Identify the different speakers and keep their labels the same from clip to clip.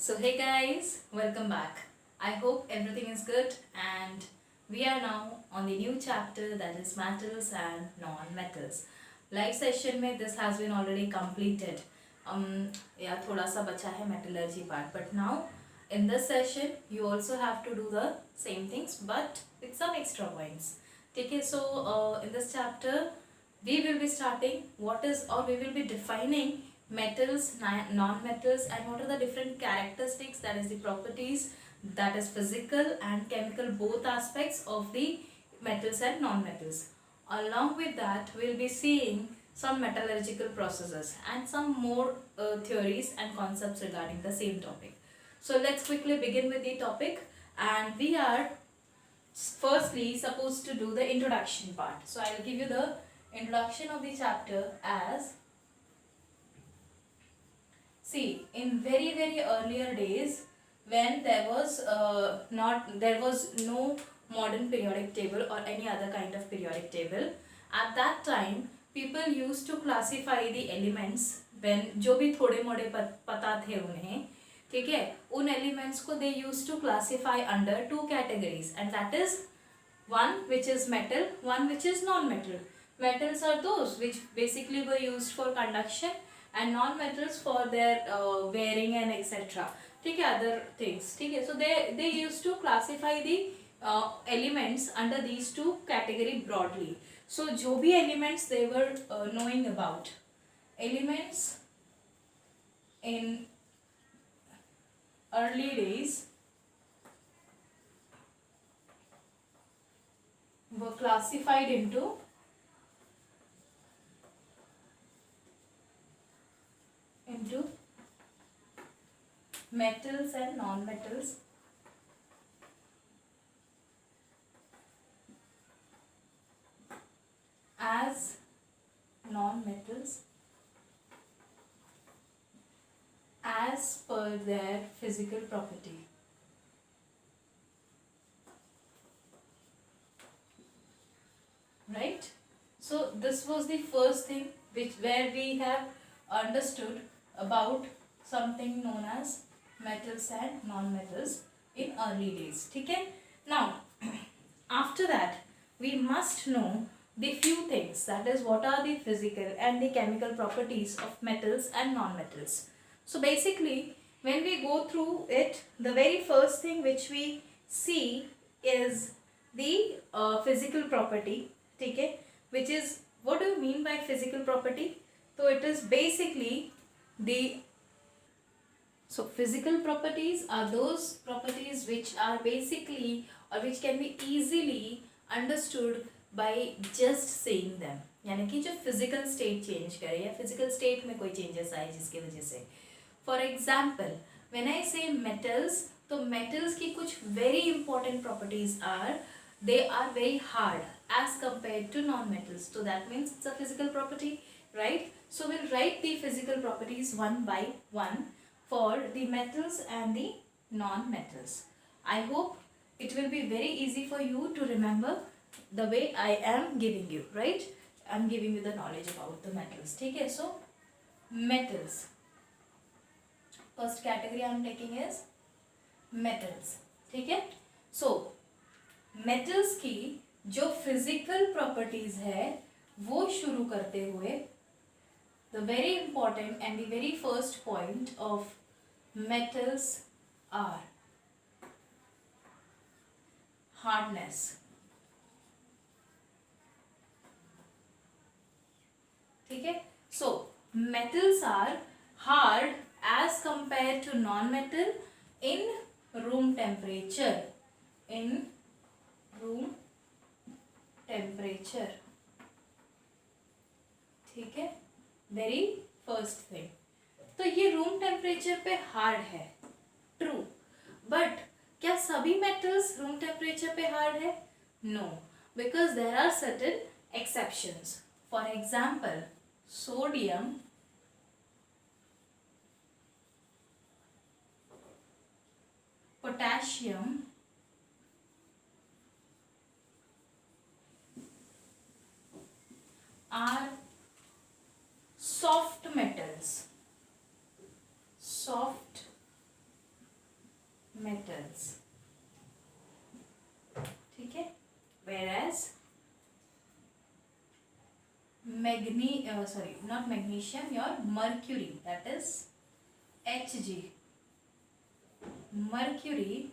Speaker 1: So hey guys, welcome back. I hope everything is good and we are now on the new chapter, that is metals and non-metals. Live session में this has been already completed. या थोड़ा सा बचा है metallurgy part, but now in this session you also have to do the same things but with some extra points. ठीक है, so in this chapter we will be starting we will be defining metals, non-metals, and what are the different characteristics, that is the properties, that is physical and chemical, both aspects of the metals and non-metals. Along with that, we'll be seeing some metallurgical processes and some more theories and concepts regarding the same topic. So let's quickly begin with the topic, and we are firstly supposed to do the introduction part. So I'll give you the introduction of the chapter as, see, in very earlier days, when there was no modern periodic table or any other kind of periodic table, at that time people used to classify the elements when जो भी थोड़े मोड़े पता थे उन्हें, ठीक है, उन elements को they used to classify under two categories, and that is one which is metal, one which is non-metal. Metals are those which basically were used for conduction and non-metals for their wearing and etc. ठीक है, other things, ठीक है. So they used to classify the elements under these two category broadly. So जो भी elements they were knowing about, elements in early days were classified into metals and non-metals. As non-metals as per their physical property. Right? So this was the first thing where we have understood about something known as metals and non-metals in early days. ठीक है? Now, after that, we must know the few things, that is what are the physical and the chemical properties of metals and non-metals. So basically, when we go through it, the very first thing which we see is the physical property, ठीक है, which is, what do you mean by physical property? So it is basically so physical properties are those properties which are basically or which can be easily understood by just saying them. यानी कि जो physical state change करे या physical state में कोई changes आए जिसकी वजह से, for example, when I say metals, तो metals की कुछ very important properties are, they are very hard as compared to non-metals. So that means it's a physical property, right? So we'll write the physical properties one by one for the metals and the non-metals. I hope it will be very easy for you to remember the way I am giving you, right? I'm giving you the knowledge about the metals. ठीक है, so metals. First category I'm taking is metals. ठीक है, so metals की जो physical properties है वो शुरू करते हुए, the very important and the very first point of metals are hardness. ठीक है, so metals are hard as compared to non-metal in room temperature. In room temperature. ठीक है, very first thing. तो ये रूम टेम्परेचर पे hard है, true, but क्या सभी मेटल्स रूम टेम्परेचर पे हार्ड है? No, because there are certain exceptions. For example, sodium, potassium, are soft metals. Soft not magnesium, your mercury, that is Hg. Mercury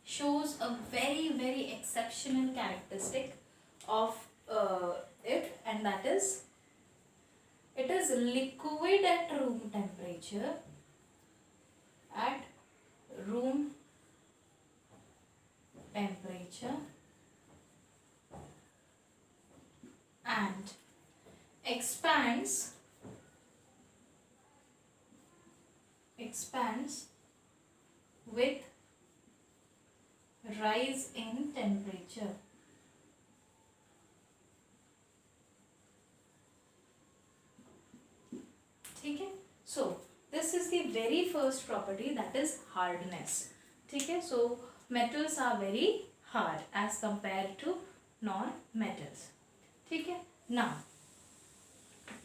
Speaker 1: shows a very exceptional characteristic of it, and that is it is liquid at room temperature. At room temperature, and expands with rise in temperature. ठीक है, so this is the very first property, that is hardness. ठीक है, so metals are very hard as compared to non-metals. ठीक है, now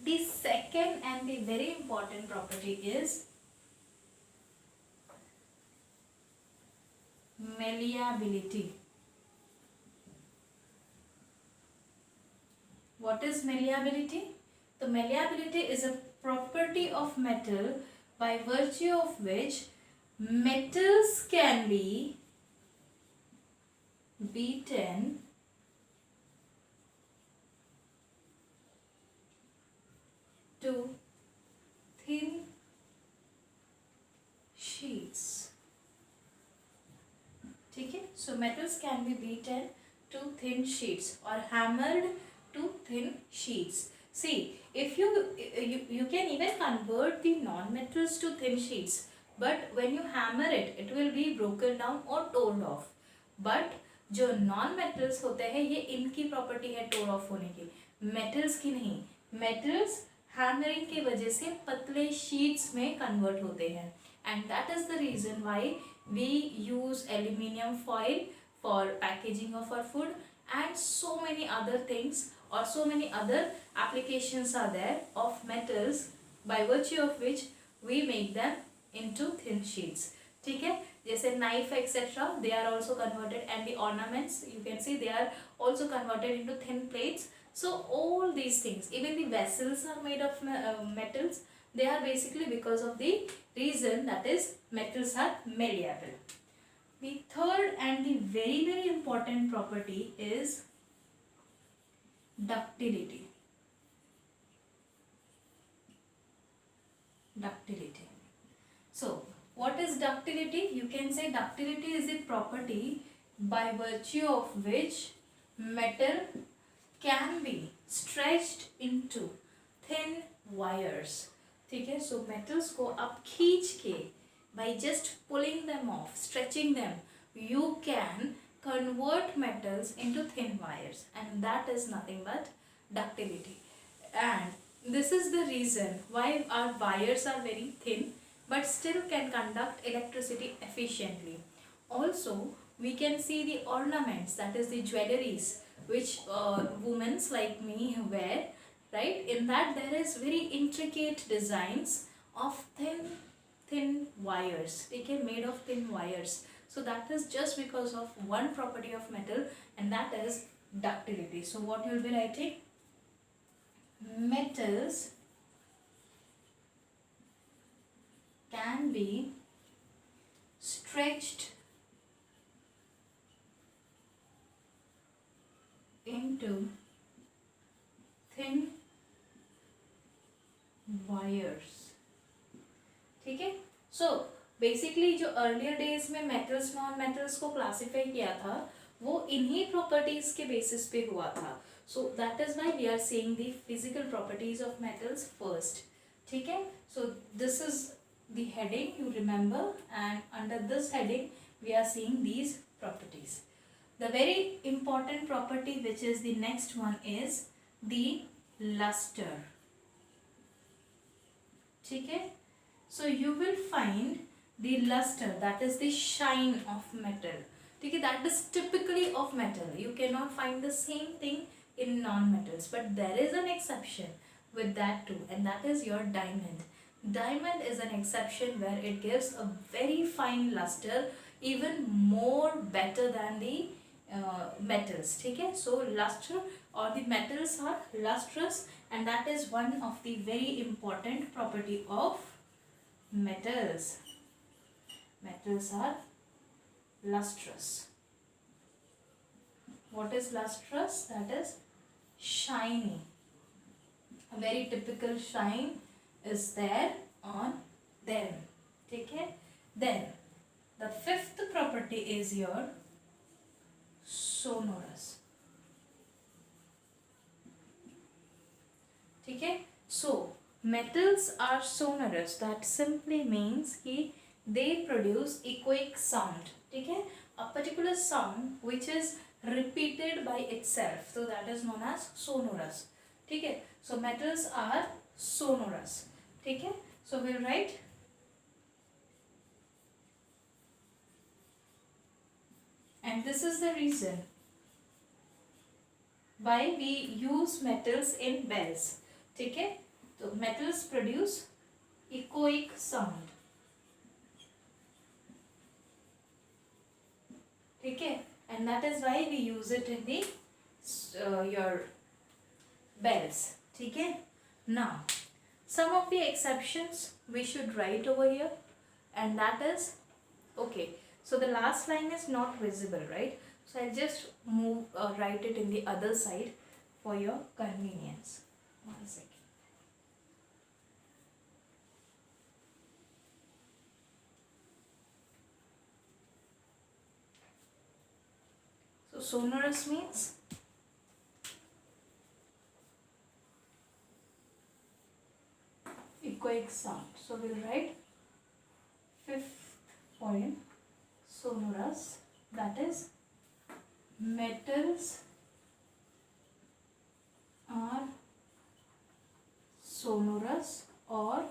Speaker 1: the second and the very important property is malleability. What is malleability? The malleability is a property of metal by virtue of which metals can be beaten to thin sheets. ठीक है, so metals can be beaten to thin sheets or hammered to thin sheets. See, if you can even convert the non-metals to thin sheets, but when you hammer it, it will be broken down or torn off. But जो non-metals होते हैं, ये इनकी property है torn off होने की, metals की नहीं. Metals hammering की वजह से पतले sheets में convert होते हैं, and that is the reason why we use aluminium foil for packaging of our food, and so many other things or so many other applications are there of metals by virtue of which we make them into thin sheets. ठीक है, जैसे knife etc. they are also converted, and the ornaments you can see they are also converted into thin plates. So all these things, even the vessels are made of metals. They are basically because of the reason that is metals are malleable. The third and the very important property is ductility. Ductility. So what is ductility? You can say ductility is the property by virtue of which metal can be stretched into thin wires. ठीक है, so metals को आप खींच के by just pulling them off, stretching them, you can convert metals into thin wires, and that is nothing but ductility. And this is the reason why our wires are very thin but still can conduct electricity efficiently. Also, we can see the ornaments, that is the jewelries which women like me wear, right? In that there is very intricate designs of thin wires, okay, made of thin wires. So that is just because of one property of metal, and that is ductility. So what you will be writing? Metals can be stretched into thin wires. ठीक है, so basically जो earlier days में metals non metals को classify किया था वो इन्हीं properties के बेसिस पे हुआ था. So that is why we are seeing the physical properties of metals first. ठीक है, so this is the heading you remember, and under this heading we are seeing these properties. The very important property which is the next one is the luster. ठीक है, so you will find the luster, that is the shine of metal. ठीक है, that is typically of metal. You cannot find the same thing in non-metals, but there is an exception with that too, and that is your diamond. Diamond is an exception where it gives a very fine luster, even more better than the metals. ठीक है, so luster or the metals are lustrous, and that is one of the very important property of metals. Metals are lustrous. What is lustrous? That is shiny. A very typical shine is there on them. Okay? Then the fifth property is your sonorous. Okay? So metals are sonorous. That simply means कि they produce echoic sound. Okay? A particular sound which is repeated by itself. So that is known as sonorous. Okay? So metals are sonorous. Okay? So we'll write and this is the reason why we use metals in bells. Okay? So metals produce echoic sound. Okay? And that is why we use it in the your bells. Okay? Now, some of the exceptions we should write over here, and that is, okay, so the last line is not visible, right? So I'll just write it in the other side for your convenience. 1 second. So sonorous means echoic sound. So we'll write fifth point, sonorous, that is metals are sonorous or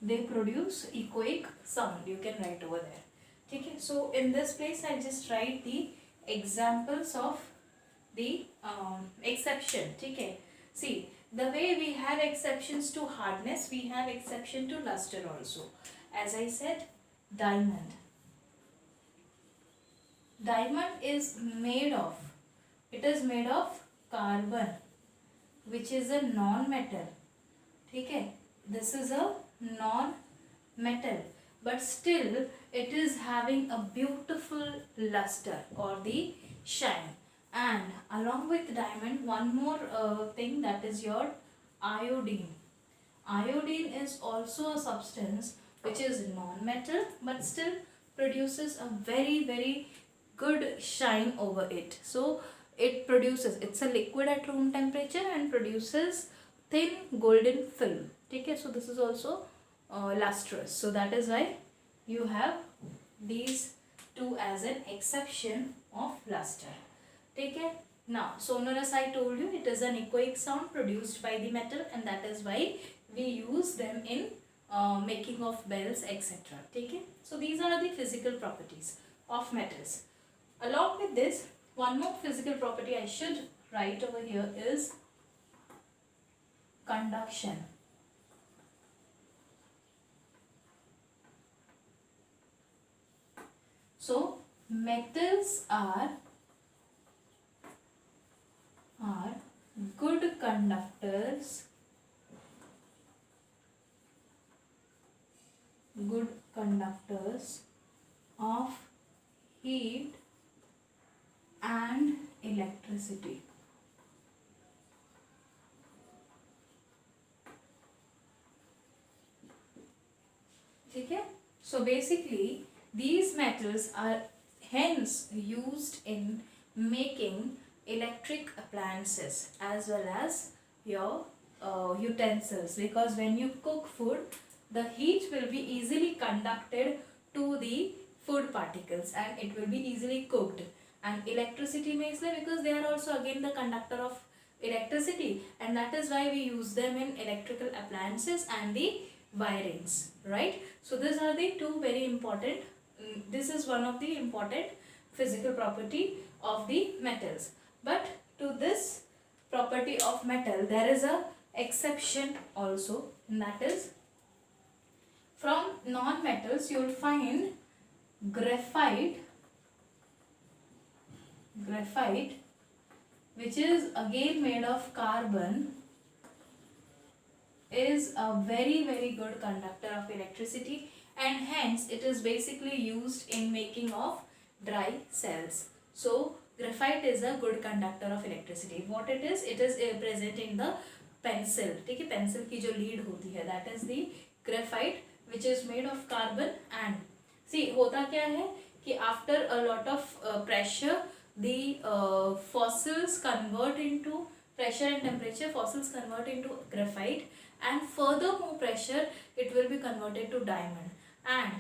Speaker 1: they produce echoic sound. You can write over there. Okay, so in this place I just write the examples of the exception. Okay, see, the way we have exceptions to hardness, we have exception to luster also. As I said, diamond. Diamond is made of, it is made of carbon, which is a non-metal. Okay, this is a non-metal, but still it is having a beautiful luster or the shine. And along with diamond, one more thing, that is your iodine. Iodine is also a substance which is non-metal but still produces a very good shine over it. So it produces, it's a liquid at room temperature and produces thin golden film. Okay, so this is also lustrous. So that is why you have these two as an exception of luster. Take care. Now, sonorous, I told you, it is an echoic sound produced by the metal, and that is why we use them in making of bells, etc. Take it. So these are the physical properties of metals. Along with this, one more physical property I should write over here is conduction. So metals are good conductors, of heat and electricity. Okay? So basically these metals are hence used in making electric appliances as well as your utensils, because when you cook food, the heat will be easily conducted to the food particles and it will be easily cooked. And electricity makes them, because they are also again the conductor of electricity, and that is why we use them in electrical appliances and the wirings, right? So these are the two very important, this is one of the important physical property of the metals. But to this property of metal, there is a exception also, and that is, from non-metals you will find graphite, which is again made of carbon, is a very very good conductor of electricity, and hence it is basically used in making of dry cells. So graphite is a good conductor of electricity. What it is present in the pencil. ठीक है, pencil की जो lead होती है, that is the graphite, which is made of carbon. And see, होता क्या है कि after a lot of pressure, the fossils convert into pressure and temperature, fossils convert into graphite, and further more pressure it will be converted to diamond. And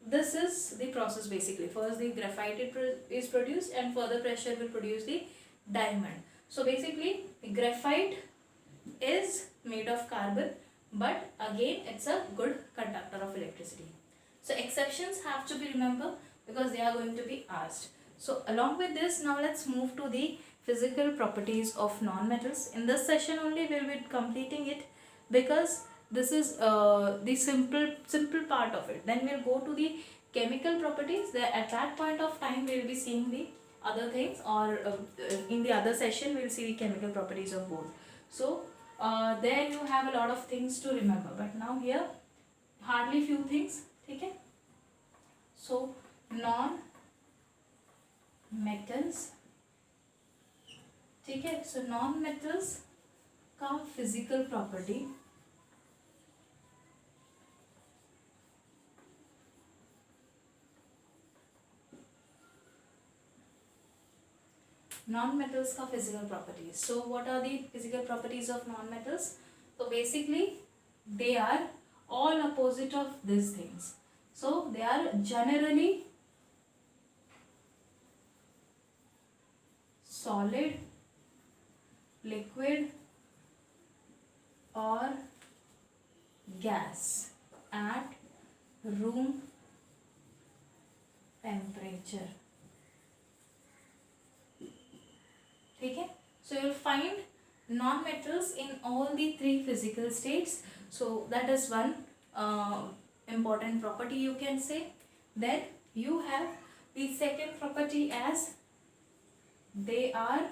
Speaker 1: this is the process basically. First the graphite is produced, and further pressure will produce the diamond. So basically the graphite is made of carbon, but again it's a good conductor of electricity. So exceptions have to be remembered because they are going to be asked. So along with this, now let's move to the physical properties of non-metals. In this session only we will be completing it, because this is the simple part of it. Then we'll go to the chemical properties. There at that point of time we will be seeing the other things, or in the other session we will see the chemical properties of both. So there you have a lot of things to remember, but now here hardly few things. Okay, so non metals, ठीक है. So non metals का physical property, non-metals का physical properties. So what are the physical properties of non-metals? So basically they are all opposite of these things. So they are generally solid, liquid or gas at room temperature. ठीक है. So you will find non-metals in all the three physical states. So that is one important property you can say. Then you have the second property as they are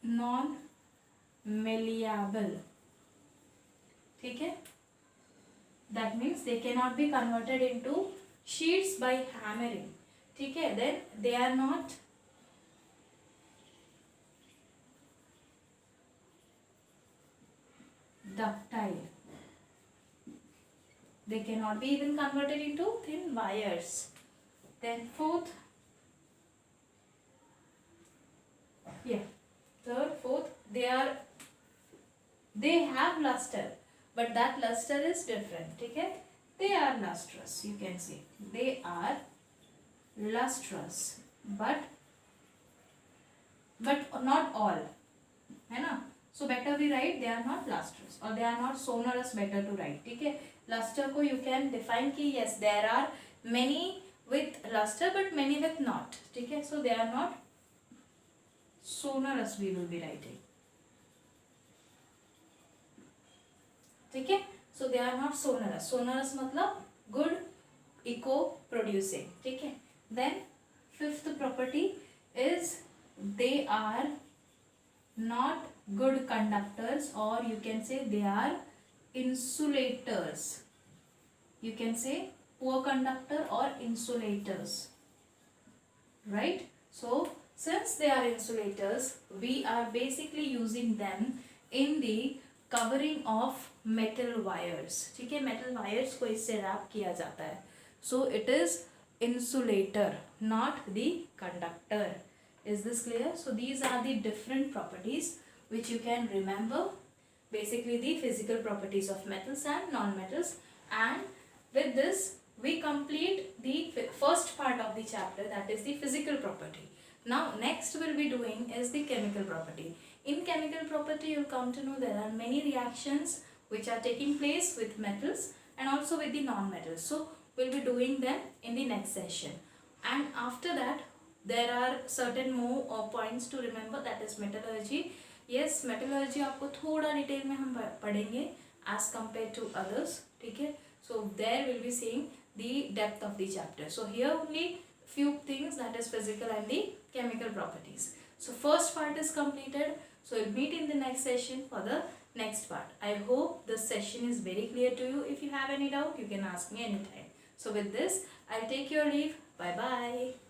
Speaker 1: non-malleable. ठीक है. That means they cannot be converted into sheets by hammering. ठीक है. Then they are not ductile. They cannot be even converted into thin wires. Then fourth, fourth, they have luster, but that luster is different. ठीक है. They are lustrous. You can say they are lustrous, but not all, है ना. So better we write they are not lustrous, or they are not sonorous. Better to write. ठीक है. Luster को you can define कि yes there are many with luster but many with not. ठीक है. So they are not sonorous we will be writing. ठीक है. So they are not sonorous. Sonorous मतलब good echo producing. ठीक है. Then fifth property is they are not good conductors, or you can say they are insulators. You can say poor conductor or insulators, right? So since they are insulators, we are basically using them in the covering of metal wires. ठीक है. metal wires को इससे wrap किया जाता है. So it is insulator, not the conductor. Is this clear? So these are the different properties which you can remember. Basically the physical properties of metals and non-metals. And with this we complete the first part of the chapter, that is the physical property. Now next we'll be doing is the chemical property. In chemical property you'll come to know there are many reactions which are taking place with metals and also with the non-metals. So we'll be doing them in the next session. And after that there are certain more points to remember, that is metallurgy. Yes, metallurgy आपको थोड़ा detail में हम पढ़ेंगे as compared to others. ठीक है. So there we'll be seeing the depth of the chapter. So here only few things, that is physical and the chemical properties. So first part is completed. So we'll meet in the next session for the next part. I hope this session is very clear to you. If you have any doubt, you can ask me anytime. So with this, I'll take your leave. Bye bye.